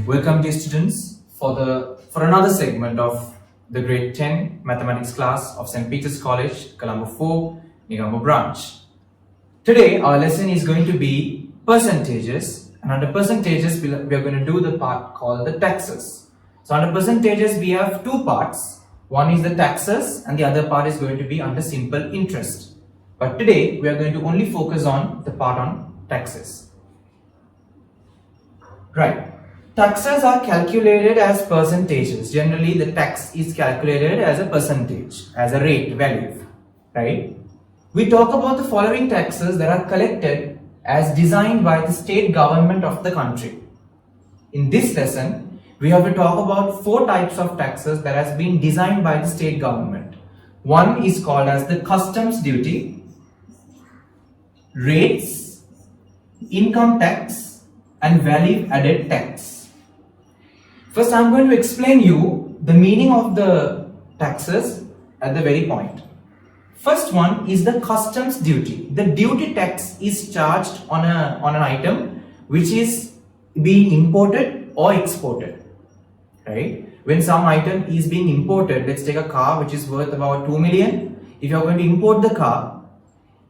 Welcome dear students for another segment of the grade 10 mathematics class of St. Peter's College, Colombo 4, Negombo branch. Today our lesson is going to be percentages, and under percentages we are going to do the part called the taxes. So under percentages we have two parts. One is the taxes and the other part is going to be under simple interest. But today we are going to only focus on the part on taxes. Right. Taxes are calculated as percentages. Generally, the tax is calculated as a percentage, as a rate value. Right? We talk about the following taxes that are collected as designed by the state government of the country. In this lesson, we have to talk about four types of taxes that has been designed by the state government. One is called as the customs duty, rates, income tax, and value added tax. First, I am going to explain you the meaning of the taxes at the very point. First one is the customs duty. The duty tax is charged on an item which is being imported or exported. Right? When some item is being imported, let's take a car which is worth about 2 million. If you are going to import the car,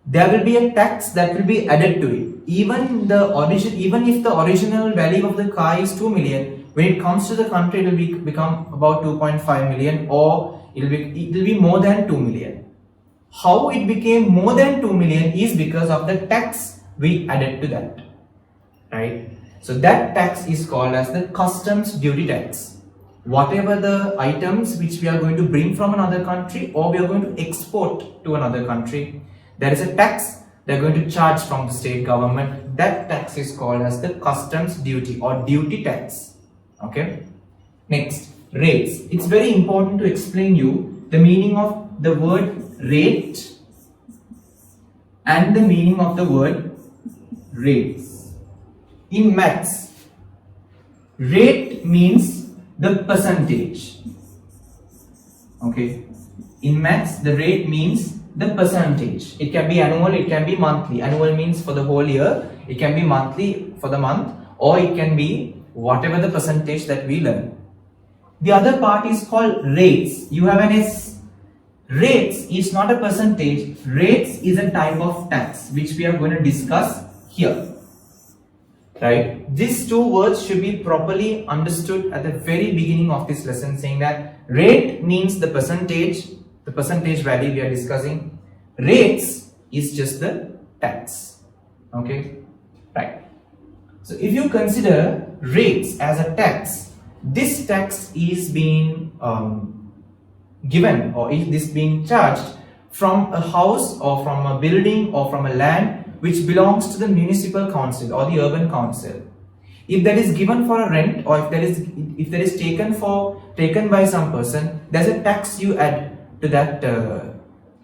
there will be a tax that will be added to it. Even if the original value of the car is 2 million, when it comes to the country, it will become about 2.5 million, or it will be more than 2 million. How it became more than 2 million is because of the tax we added to that. Right? So that tax is called as the customs duty tax. Whatever the items which we are going to bring from another country or we are going to export to another country, there is a tax they are going to charge from the state government. That tax is called as the customs duty or duty tax. Okay. Next, rates. It's very important to explain you the meaning of the word rate and the meaning of the word rates. In maths, rate means the percentage. Okay. In maths, the rate means the percentage. It can be annual, it can be monthly. Annual means for the whole year. It can be monthly for the month, or it can be whatever the percentage that we learn. The other part is called rates. You have an S. Rates is not a percentage. Rates is a type of tax which we are going to discuss here. Right? These two words should be properly understood at the very beginning of this lesson, saying that rate means the percentage value we are discussing. Rates is just the tax. Okay? Right. So if you consider rates as a tax, this tax is being given, or is this being charged from a house or from a building or from a land which belongs to the municipal council or the urban council. If that is given for a rent, or if that is taken by some person, there's a tax you add to that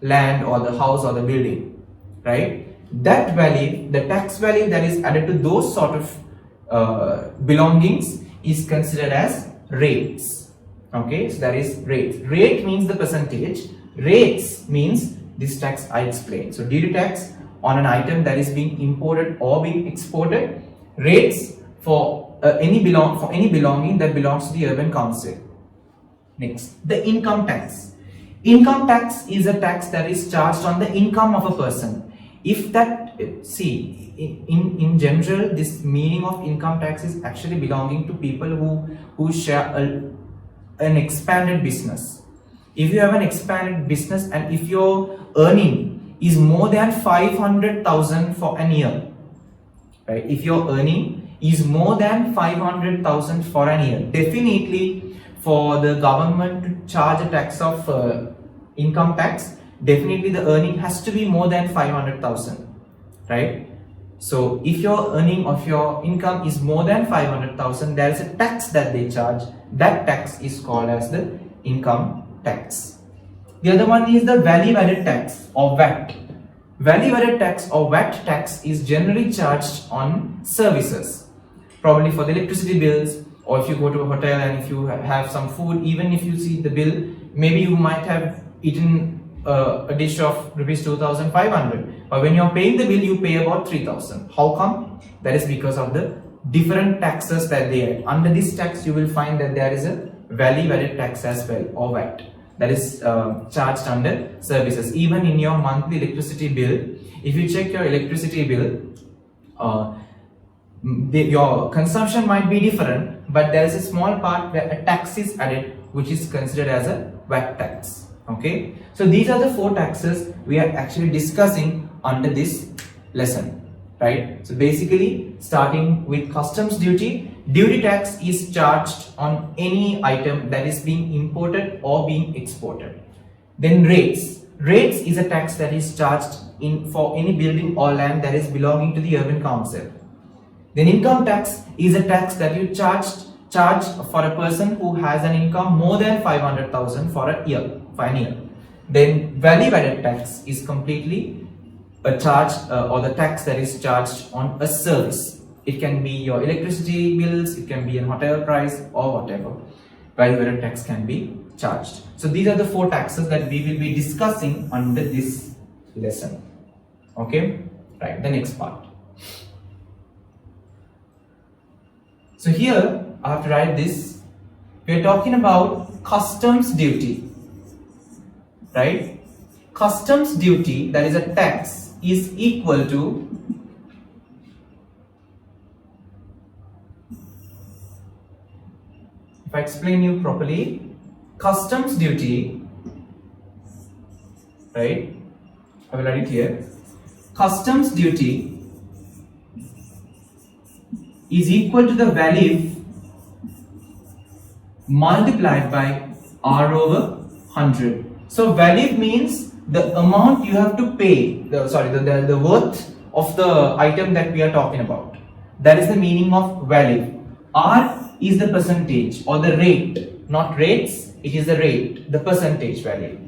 land or the house or the building, right? That value, the tax value that is added to those sort of belongings is considered as rates. Okay, so that is rates. Rate means the percentage. Rates means this tax I explained. So duty tax on an item that is being imported or being exported. Rates for any belonging that belongs to the urban council. Next, the income tax. Income tax is a tax that is charged on the income of a person. If that, see, in general, this meaning of income tax is actually belonging to people who share an expanded business. If you have an expanded business and if your earning is more than 500,000 for an year, right? If your earning is more than 500,000 for an year, definitely for the government to charge a tax of income tax, definitely the earning has to be more than 500,000, right? So if your earning of your income is more than 500,000, there is a tax that they charge. That tax is called as the income tax. The other one is the value added tax or VAT. Value added tax or VAT tax is generally charged on services, probably for the electricity bills, or if you go to a hotel and if you have some food, even if you see the bill, maybe you might have eaten a dish of rupees 2,500, but when you're paying the bill you pay about 3,000. How come? That is because of the different taxes that they add. Under this tax, you will find that there is a value-added tax as well, or VAT, that is charged under services. Even in your monthly electricity bill, if you check your electricity bill, your consumption might be different, but there is a small part where a tax is added, which is considered as a VAT tax. Okay, so these are the 4 taxes we are actually discussing under this lesson, right? So basically, starting with customs duty, duty tax is charged on any item that is being imported or being exported. Then rates. Rates is a tax that is charged for any building or land that is belonging to the urban council. Then income tax is a tax that you charge for a person who has an income more than 500,000 for an year. Then value added tax is completely a charge or the tax that is charged on a service. It can be your electricity bills, it can be a hotel price or whatever. Value added tax can be charged. So these are the 4 taxes that we will be discussing under this lesson. Okay, right, the next part. So here I have to write this. We are talking about customs duty, right? Customs duty, that is a tax, is equal to if I explain you properly, customs duty, right? I will write it here. Customs duty is equal to the value multiplied by R over 100. So value means the amount you have to pay, the worth of the item that we are talking about. That is the meaning of value. R is the percentage or the rate, not rates, it is the rate, the percentage value.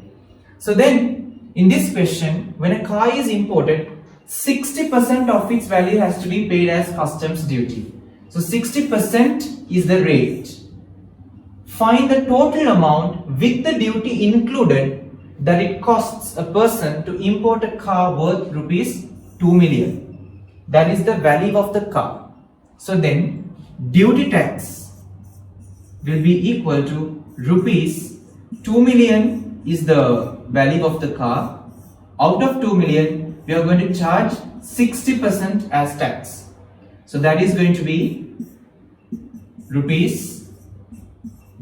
So then in this question, when a car is imported, 60% of its value has to be paid as customs duty. So 60% is the rate. Find the total amount with the duty included that it costs a person to import a car worth rupees 2 million. That is the value of the car. So then duty tax will be equal to rupees 2 million is the value of the car. Out of 2 million, we are going to charge 60% as tax. So that is going to be rupees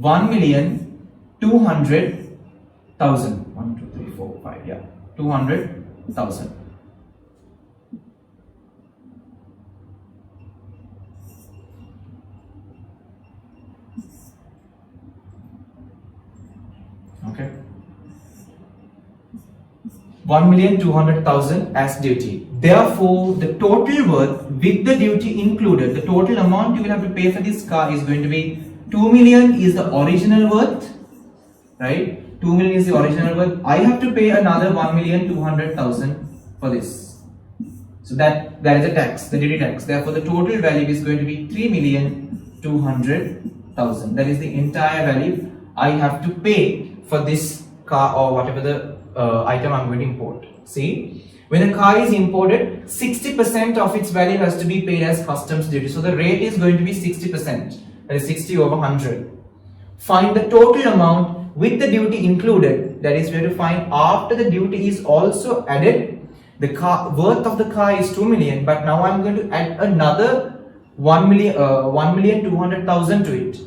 1,200,000. 1, 2, 3, 4, 5, yeah, 200,000. Okay. 1,200,000 as duty. Therefore, the total worth with the duty included, the total amount you will have to pay for this car is going to be 2 million is the original worth, right? 2 million is the original worth. I have to pay another 1,200,000 for this. So that is a tax, the duty tax. Therefore, the total value is going to be 3,200,000. That is the entire value I have to pay for this car or whatever the item I'm going to import. See, when a car is imported, 60% of its value has to be paid as customs duty. So the rate is going to be 60%, that is 60 over 100. Find the total amount with the duty included. That is, we have to find after the duty is also added. The car worth of the car is 2 million, but now I'm going to add another 1,200,000 to it.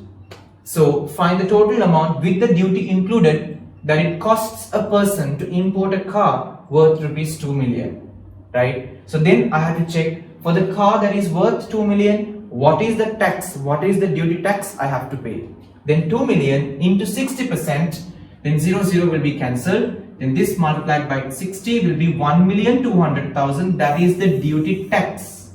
So find the total amount with the duty included that it costs a person to import a car worth rupees 2 million, right? So then I have to check for the car that is worth 2 million, what is the tax, what is the duty tax I have to pay. Then 2 million into 60%, then 0 will be cancelled. Then this multiplied by 60 will be 1,200,000, that is the duty tax.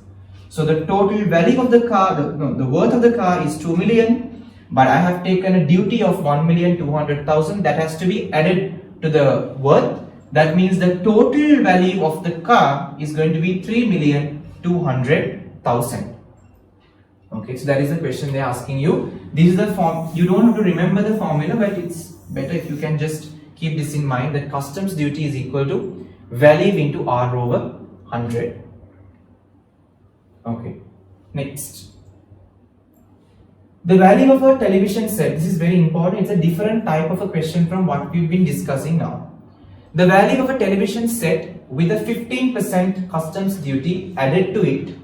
So the total value of the car, the worth of the car is 2 million. But I have taken a duty of 1,200,000 that has to be added to the worth. That means the total value of the car is going to be 3,200,000. Okay, so that is the question they're asking you. This is the form. You don't have to remember the formula, but it's better if you can just keep this in mind that customs duty is equal to value into R over 100. Okay, next. The value of a television set, this is very important, it's a different type of a question from what we've been discussing now. The value of a television set with a 15% customs duty added to it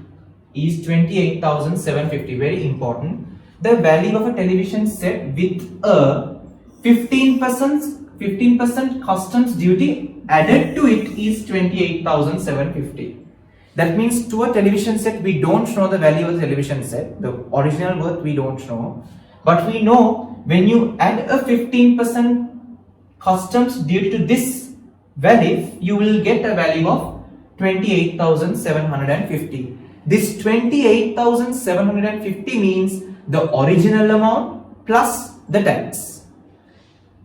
is 28,750. Very important. The value of a television set with a 15% customs duty added to it is 28,750. That means to a television set, we don't know the value of the television set. The original worth we don't know. But we know when you add a 15% customs duty to this value, you will get a value of 28,750. This 28,750 means the original amount plus the tax.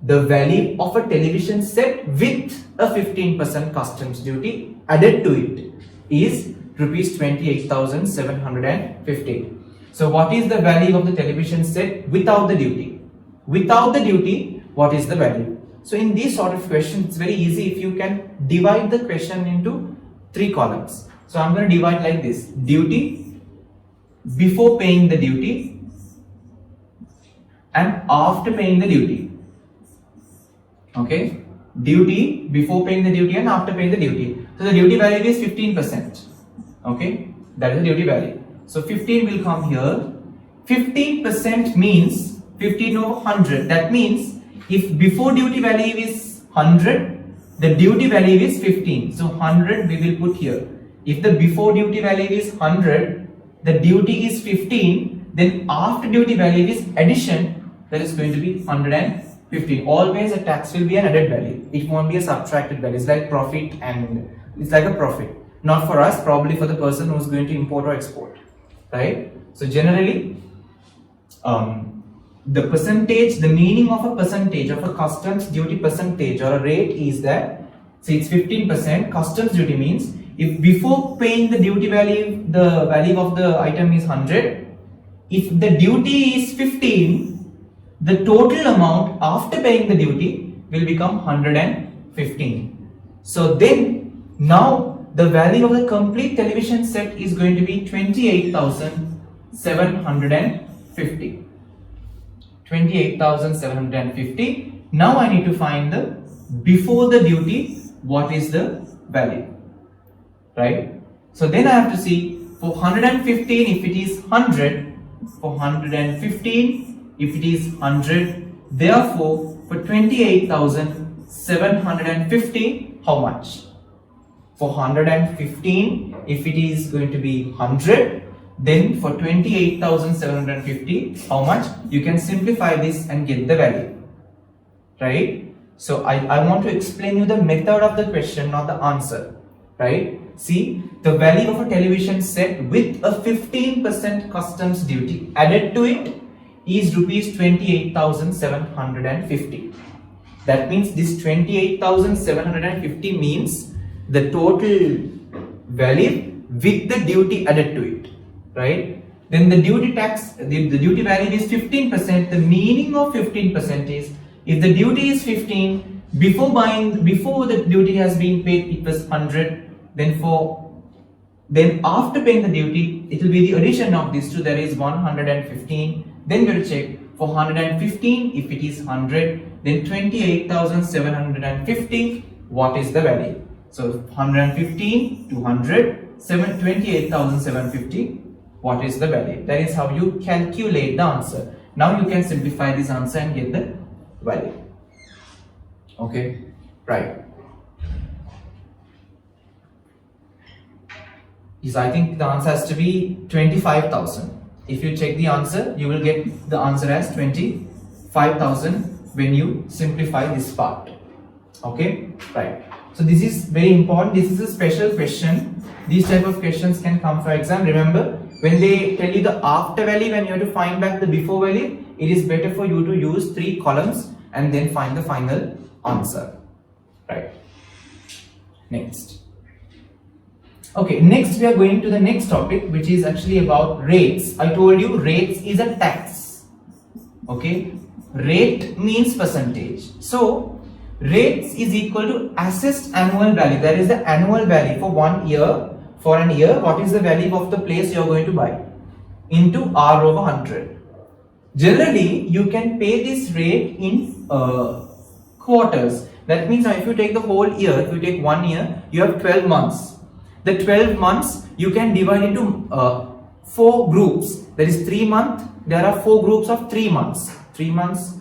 The value of a television set with a 15% customs duty added to it is rupees 28,750. So what is the value of the television set without the duty? Without the duty, what is the value? So in this sort of question, it's very easy if you can divide the question into 3 columns. So I'm going to divide like this: duty, before paying the duty, and after paying the duty. Okay, duty, before paying the duty, and after paying the duty. So the duty value is 15%. Okay, that is the duty value. So 15 will come here. 15% means 15 over 100. That means if before duty value is 100, the duty value is 15. So 100 we will put here. If the before duty value is 100, the duty is 15, then after duty value is addition, that is going to be 115. Always a tax will be an added value. It won't be a subtracted value. It's like profit, and it's like a profit. Not for us, probably for the person who is going to import or export. Right? So generally, the percentage, the meaning of a percentage of a customs duty percentage or a rate is that, see, it's 15%. Customs duty means if before paying the duty value, the value of the item is 100, if the duty is 15, the total amount after paying the duty will become 115. So then, now the value of the complete television set is going to be 28,750. 28,750. Now I need to find the before the duty, what is the value, right? So then I have to see for 115 if it is 100, for 115 if it is 100, therefore for 28,750, how much? For 115 if it is going to be 100, then for 28,750, how much? You can simplify this and get the value, right? So I want to explain you the method of the question, not the answer, right? See, the value of a television set with a 15% customs duty added to it is rupees 28,750. That means this 28,750 means the total value with the duty added to it, right? Then the duty tax, the duty value is 15%. The meaning of 15% is if the duty is 15, before the duty has been paid, it was 100. Then after paying the duty, it will be the addition of these two, that is 115. Then we will check for 115 if it is 100, then 28,750, what is the value? So 115 to 100, 28,750, what is the value? That is how you calculate the answer. Now you can simplify this answer and get the value. Okay, right. Yes, I think the answer has to be 25,000. If you check the answer, you will get the answer as 25,000 when you simplify this part. Okay, right. So this is very important. This is a special question. These type of questions can come for exam. Remember, when they tell you the after value, when you have to find back the before value, it is better for you to use 3 columns and then find the final answer. Right. Next. Okay, next we are going to the next topic, which is actually about rates. I told you rates is a tax. Okay, rate means percentage. So rates is equal to assessed annual value. That is the annual value for 1 year. For an year, what is the value of the place you are going to buy into R over 100. Generally, you can pay this rate in quarters. That means now if you take the whole year, if you take 1 year, you have 12 months. The 12 months you can divide into 4 groups. That is 3 months. There are 4 groups of 3 months. 3 months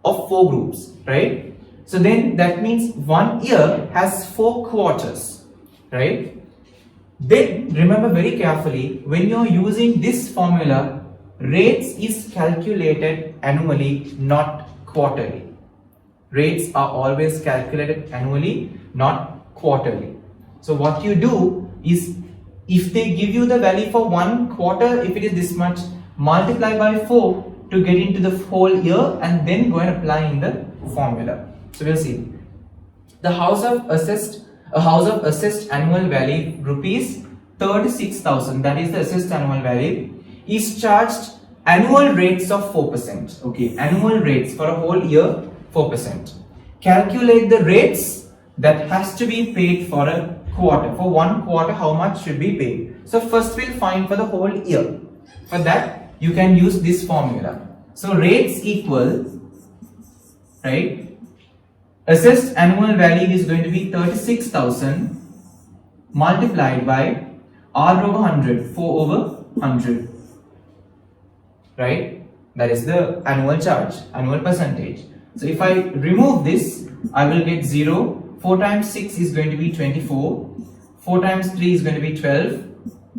of 4 groups, right? So then that means 1 year has 4 quarters, right? Then remember very carefully, when you are using this formula, rates is calculated annually, not quarterly. Rates are always calculated annually, not quarterly. So what you do is, if they give you the value for 1 quarter, if it is this much, multiply by 4 to get into the whole year and then go and apply in the formula. So we'll see. A house of assessed annual value rupees 36,000, that is the assessed annual value, is charged annual rates of 4%. Okay, annual rates for a whole year 4%. Calculate the rates that has to be paid for a quarter. For 1 quarter, how much should be paid? So first we'll find for the whole year. For that, you can use this formula. So rates equal, right? Assessed annual value is going to be 36,000 multiplied by R over 100, 4 over 100, right? That is the annual charge, annual percentage. So if I remove this, I will get 0. 4 times 6 is going to be 24. 4 times 3 is going to be 12.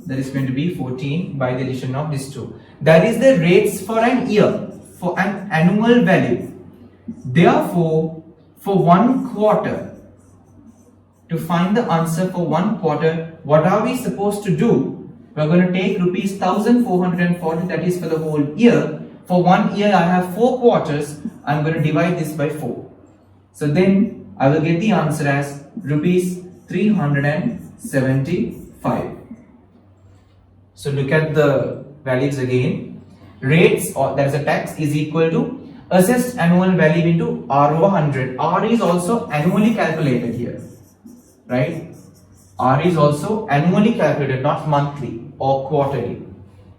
That is going to be 14 by the addition of these 2. That is the rates for an year, for an annual value. Therefore, for 1 quarter, to find the answer for 1 quarter, what are we supposed to do? We are going to take rupees 1,440, that is for the whole year. For 1 year, I have 4 quarters. I am going to divide this by 4. So then I will get the answer as rupees 375. So look at the values again. Rates, or that is a tax, is equal to assessed annual value into R over 100. R is also annually calculated here, right? R is also annually calculated, not monthly or quarterly.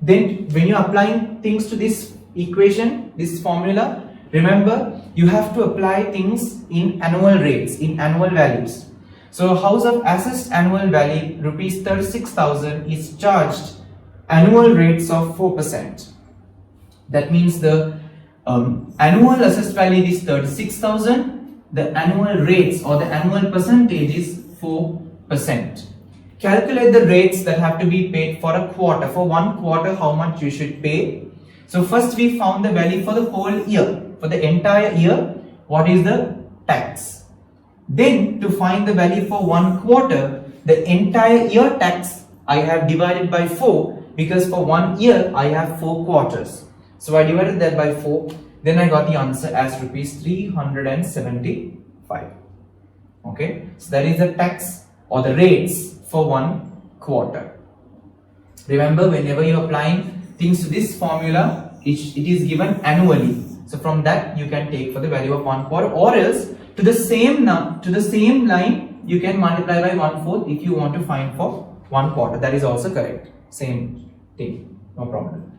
Then when you are applying things to this equation, this formula, remember you have to apply things in annual rates, in annual values. So house of assessed annual value rupees 36,000 is charged annual rates of 4%. That means the annual assessed value is 36,000. The annual rates or the annual percentage is 4%. Calculate the rates that have to be paid for a quarter. For 1 quarter, how much you should pay. So first we found the value for the whole year. For the entire year, what is the tax? Then to find the value for 1 quarter, the entire year tax I have divided by 4, because for 1 year I have 4 quarters. So I divided that by 4. Then I got the answer as rupees 375. Okay, so that is the tax or the rates for 1 quarter. Remember, whenever you are applying things to this formula, it is given annually. So from that you can take for the value of 1 quarter, or else to the same line you can multiply by 1/4 if you want to find for 1 quarter. That is also correct. Same thing, no problem.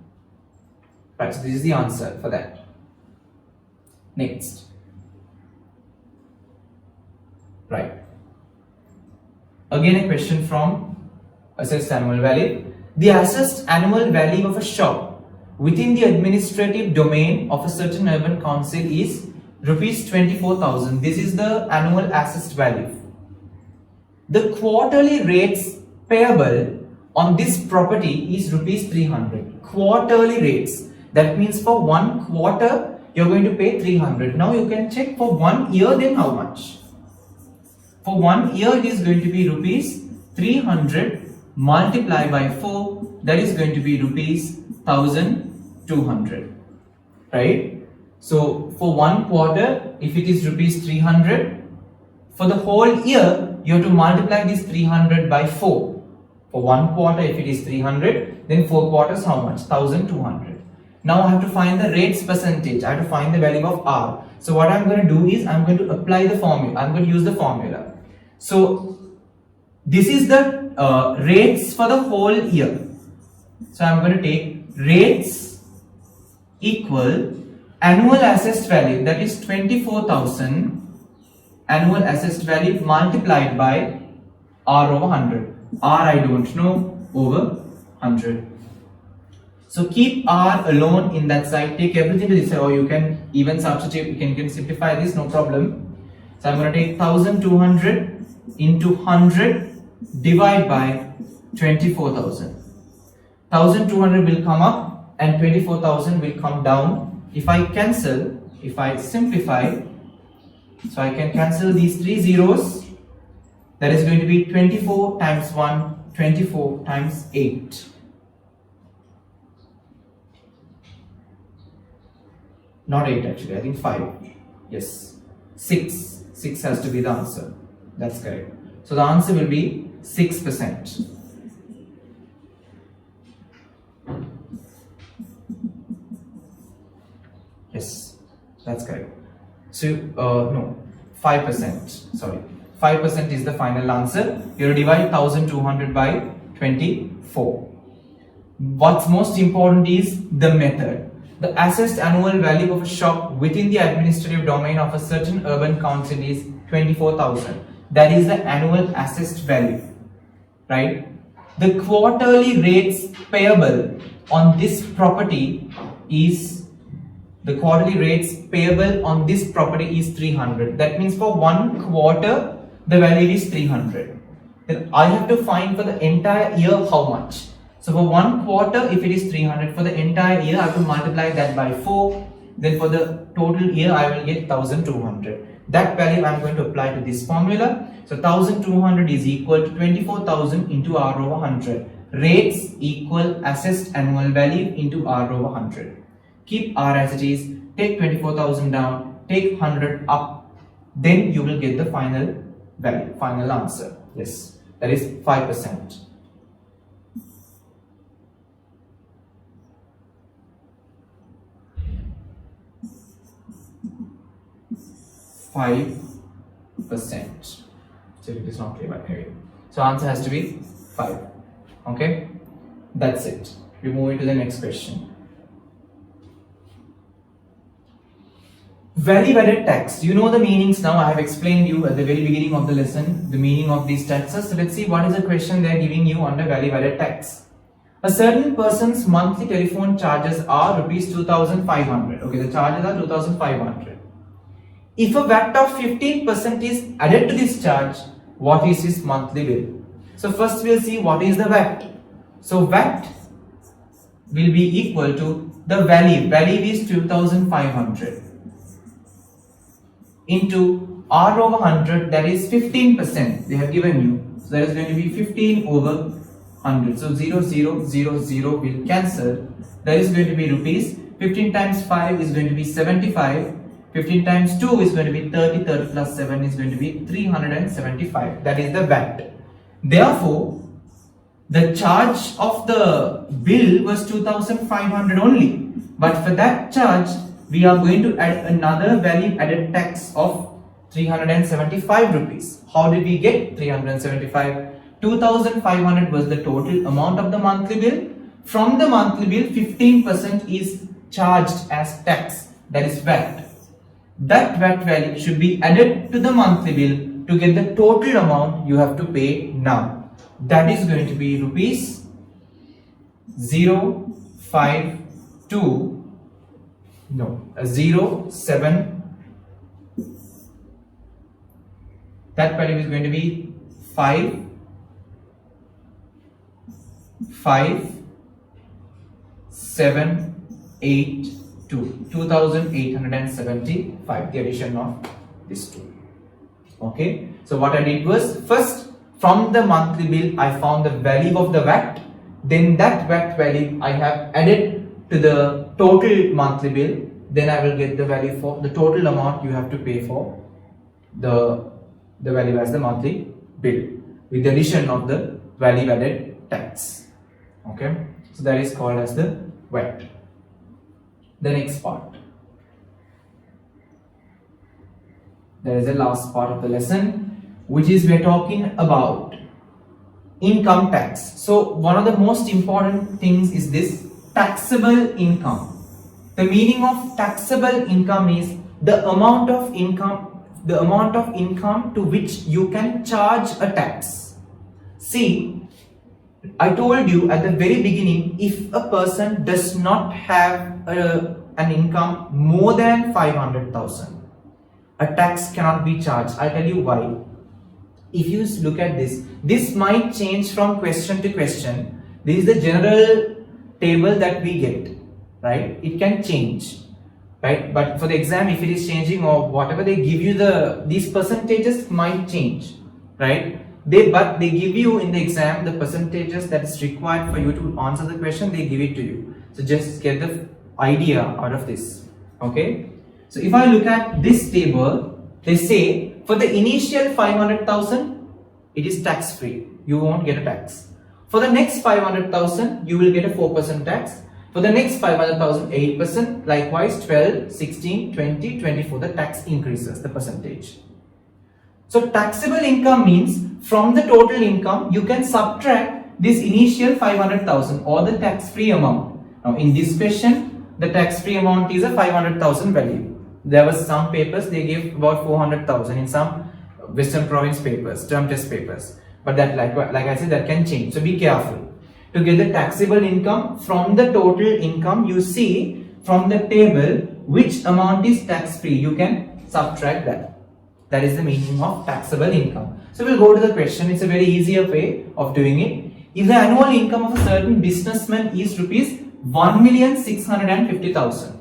Right, so this is the answer for that. Next. Right. Again a question from assessed annual value. The assessed annual value of a shop within the administrative domain of a certain urban council is rupees 24,000. This is the annual assessed value. The quarterly rates payable on this property is rupees 300. Quarterly rates. That means for 1 quarter you are going to pay 300. Now you can check for 1 year, then how much? For 1 year it is going to be rupees 300 multiplied by 4, that is going to be rupees 1,200, right? So for 1 quarter, if it is rupees 300, for the whole year you have to multiply this 300 by 4. For 1 quarter, if it is 300, then 4 quarters how much? 1,200. Now I have to find the rates percentage. I have to find the value of R. So what I'm going to do is I'm going to apply the formula. I'm going to use the formula. So this is the rates for the whole year. So I'm going to take rates equal annual assessed value, that is 24,000 annual assessed value multiplied by R over 100. R I don't know, over 100. So keep R alone in that side, take everything to this side, or you can even substitute, you can simplify this, no problem. So I'm going to take 1200 into 100 divide by 24,000. 1200 will come up and 24,000 will come down. If I cancel, if I simplify, so I can cancel these three zeros. That is going to be 24 times 1, 24 times 8. Not 8 actually, I think 5. Yes, 6. 6 has to be the answer. That's correct. So the answer will be 6%. Yes, that's correct. So, no, 5%. Sorry, 5% is the final answer. You divide 1200 by 24. What's most important is the method. The assessed annual value of a shop within the administrative domain of a certain urban council is 24,000. That is the annual assessed value, right? The quarterly rates payable on this property is 300. That means for 1 quarter the value is 300. Then I have to find for the entire year how much. So for 1 quarter, if it is 300, for the entire year I have to multiply that by 4. Then for the total year I will get 1200. That value I am going to apply to this formula. So 1200 is equal to 24,000 into R over 100. Rates equal assessed annual value into R over 100. Keep R as it is. Take 24,000 down. Take 100 up. Then you will get the final value, final answer. Yes, that is 5%. 5%. So it is not clear, but anyway. So answer has to be 5. Okay, that's it. We move into the next question. Value added tax. You know the meanings now. I have explained you at the very beginning of the lesson the meaning of these taxes. So let's see what is the question they are giving you under value added tax. A certain person's monthly telephone charges are rupees 2,500. Okay, the charges are 2,500. If a VAT of 15% is added to this charge, what is his monthly bill? So first we'll see what is the VAT. So VAT will be equal to the value. Value is 2,500 into R over 100, that is 15%. They have given you. So that is going to be 15 over 100. So 0, 0, 0, 0 will cancel. That is going to be rupees. 15 times 5 is going to be 75. 15 times 2 is going to be 30. 30 plus 7 is going to be 375. That is the VAT. Therefore, the charge of the bill was 2,500 only. But for that charge, we are going to add another value added tax of 375 rupees. How did we get 375? 2,500 was the total amount of the monthly bill. From the monthly bill, 15% is charged as tax, that is VAT. That VAT value should be added to the monthly bill to get the total amount you have to pay now. That is going to be rupees 052. No, 07. That value is going to be 55782. 2,875. The addition of this two. Okay. So what I did was, first from the monthly bill I found the value of the VAT. Then that VAT value I have added to the total monthly bill. Then I will get the value for the total amount you have to pay for the value as the monthly bill with the addition of the value added tax. Okay, so that is called as the VAT. The next part, there is the last part of the lesson, which is we're talking about income tax. So one of the most important things is this taxable income. The meaning of taxable income is the amount of income to which you can charge a tax. See, I told you at the very beginning, if a person does not have an income more than 500,000, a tax cannot be charged. I'll tell you why. If you look at this might change from question to question. This is the general table that we get, right? It can change, right? But for the exam, if it is changing or whatever they give you, these percentages might change, right? But they give you in the exam the percentages that is required for you to answer the question. They give it to you. So just get the idea out of this. Okay. So if I look at this table, they say for the initial 500,000, it is tax free. You won't get a tax. For the next 500,000, you will get a 4% tax. For the next 500,000, 8%. Likewise, 12, 16, 20, 24. The tax increases the percentage. So taxable income means from the total income, you can subtract this initial 500,000 or the tax-free amount. Now in this question, the tax-free amount is a 500,000 value. There was some papers, they gave about 400,000 in some Western Province papers, term test papers. But that, like I said, that can change. So be careful. To get the taxable income from the total income, you see from the table which amount is tax-free. You can subtract that. That is the meaning of taxable income. So we'll go to the question. It's a very easier way of doing it. If the annual income of a certain businessman is rupees 1,650,000.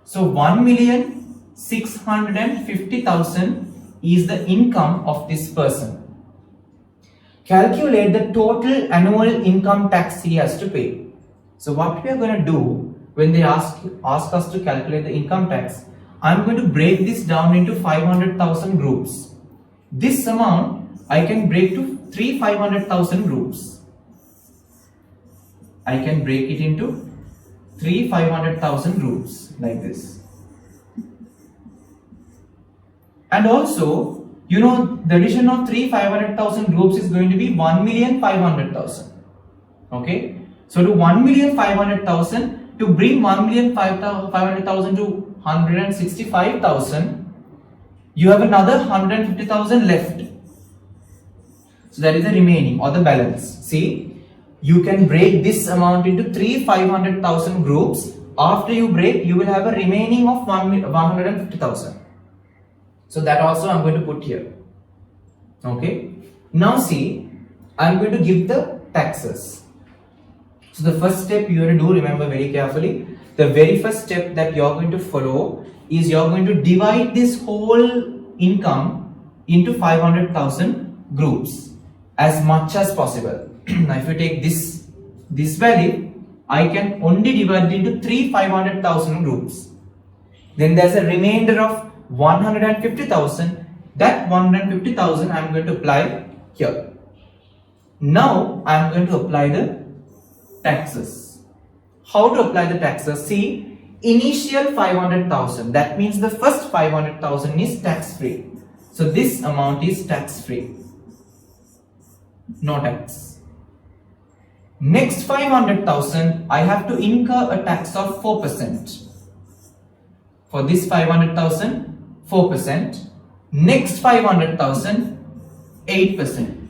So 1,650,000 is the income of this person. Calculate the total annual income tax he has to pay. So what we are going to do when they ask us to calculate the income tax, I'm going to break this down into 500,000 groups. This amount I can break to 3 500,000 groups. I can break it into 3 500,000 groups like this. And also, you know, the addition of 3 500,000 groups is going to be 1,500,000. Okay. So to 1,500,000, to bring 1,500,000 to 165,000, you have another 150,000 left. So that is the remaining or the balance. See, you can break this amount into 3 500,000 groups. After you break, you will have a remaining of 150,000. So that also I'm going to put here. Okay. Now see, I'm going to give the taxes. So the first step you have to do, remember very carefully, the very first step that you're going to follow is you're going to divide this whole income into 500,000 groups as much as possible. Now if you take this value, I can only divide it into 3 500,000 groups. Then there's a remainder of 150,000. That 150,000 I'm going to apply here. Now I'm going to apply the taxes. How to apply the taxes? See, initial 500,000, that means the first 500,000 is tax free. So this amount is tax free. No tax. Next 500,000, I have to incur a tax of 4%. For this 500,000, 4%. Next 500,000, 8%.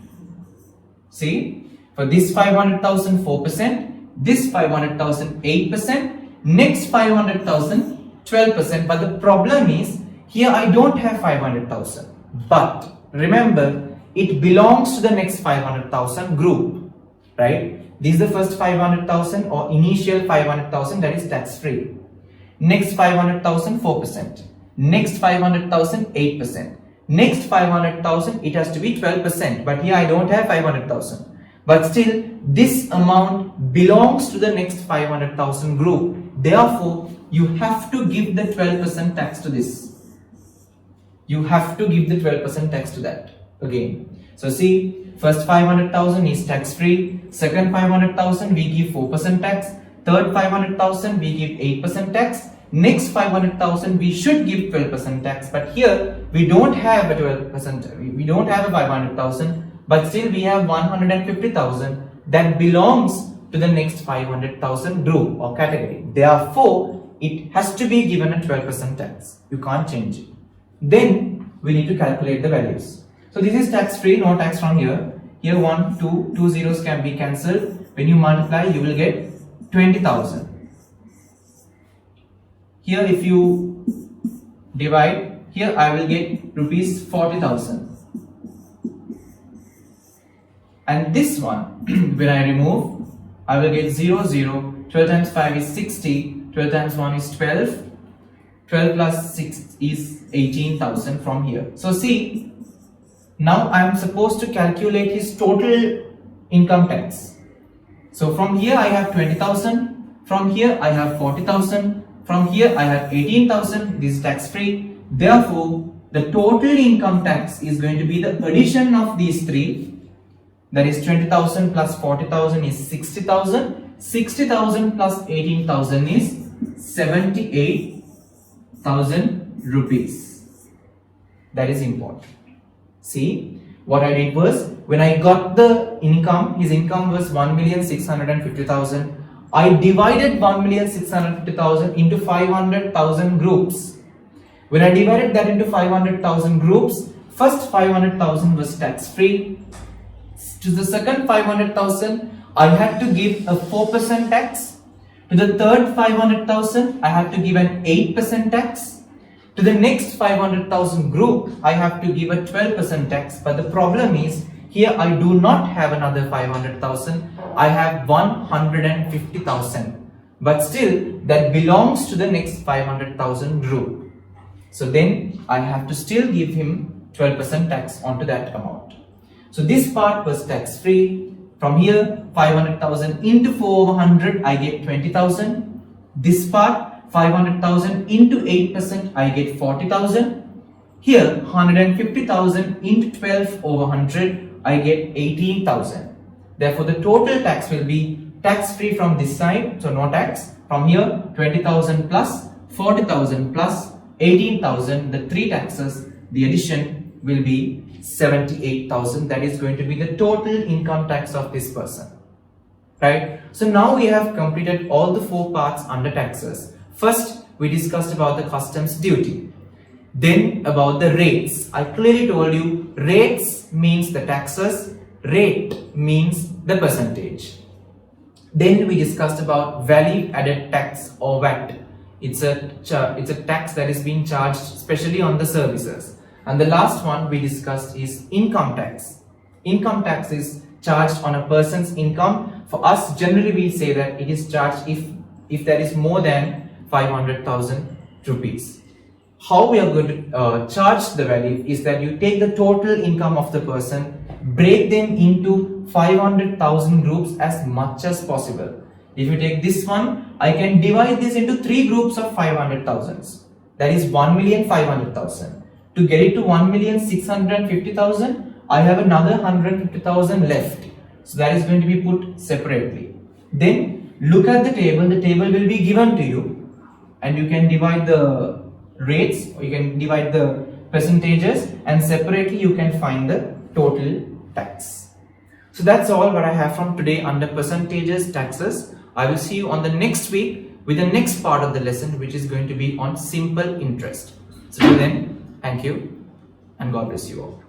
See, for this 500,000, 4%. This 500,000, 8%. Next 500,000, 12%. But the problem is, here I don't have 500,000. But remember, it belongs to the next 500,000 group, right? This is the first 500,000 or initial 500,000 that is tax free. Next 500,000, 4%. Next 500,000, 8%. Next 500,000, it has to be 12%. But here I don't have 500,000. But still, this amount belongs to the next 500,000 group. Therefore, you have to give the 12% tax to this. You have to give the 12% tax to that. Again. So see, first 500,000 is tax free. Second 500,000 we give 4% tax. Third 500,000 we give 8% tax. Next 500,000 we should give 12% tax. But here we don't have a 12%. We don't have a 500,000. But still we have 150,000 that belongs to the next 500,000 group or category. Therefore, it has to be given a 12% tax. You can't change it. Then we need to calculate the values. So this is tax free, no tax from here. Here 1, 2, 2 zeros can be cancelled. When you multiply, you will get 20,000. Here if you divide, here I will get rupees 40,000. And this one, when I remove, I will get 0, 0. 12 times 5 is 60. 12 times 1 is 12. 12 plus 6 is 18,000 from here. So see, now I am supposed to calculate his total income tax. So from here I have 20,000. From here I have 40,000. From here I have 18,000. This is tax free. Therefore, the total income tax is going to be the addition of these three. That is 20,000 plus 40,000 is 60,000. 60,000 plus 18,000 is 78,000 rupees. That is important. See, what I did was, when I got the income, his income was 1,650,000. I divided 1,650,000 into 500,000 groups. When I divided that into 500,000 groups, first 500,000 was tax free. To the second 500,000, I had to give a 4% tax. To the third 500,000, I have to give an 8% tax. To the next 500,000 group, I have to give a 12% tax. But the problem is, here I do not have another 500,000. I have 150,000. But still, that belongs to the next 500,000 group. So then, I have to still give him 12% tax onto that amount. So this part was tax free. From here, 500,000 into 400, I get 20,000. This part, 500,000 into 8%, I get 40,000. Here, 150,000 into 12 over 100, I get 18,000. Therefore, the total tax will be tax free from this side, so no tax. From here, 20,000 plus 40,000 plus 18,000, the three taxes, the addition will be 78,000. That is going to be the total income tax of this person, right? So now we have completed all the four parts under taxes. First, we discussed about the customs duty, then about the rates. I clearly told you, rates means the taxes, rate means the percentage. Then we discussed about value added tax or VAT. It's a tax that is being charged especially on the services. And the last one we discussed is income tax. Income tax is charged on a person's income. For us, generally we say that it is charged if there is more than 500,000 rupees. How we are going to charge the value is that you take the total income of the person, break them into 500,000 groups as much as possible. If you take this one, I can divide this into three groups of 500,000s. That is 1,500,000. To get it to 1,650,000, I have another 150,000 left. So that is going to be put separately. Then look at the table will be given to you, and you can divide the rates, or you can divide the percentages, and separately you can find the total tax. So that's all what I have from today under percentages, taxes. I will see you on the next week with the next part of the lesson, which is going to be on simple interest. So till then, thank you and God bless you all.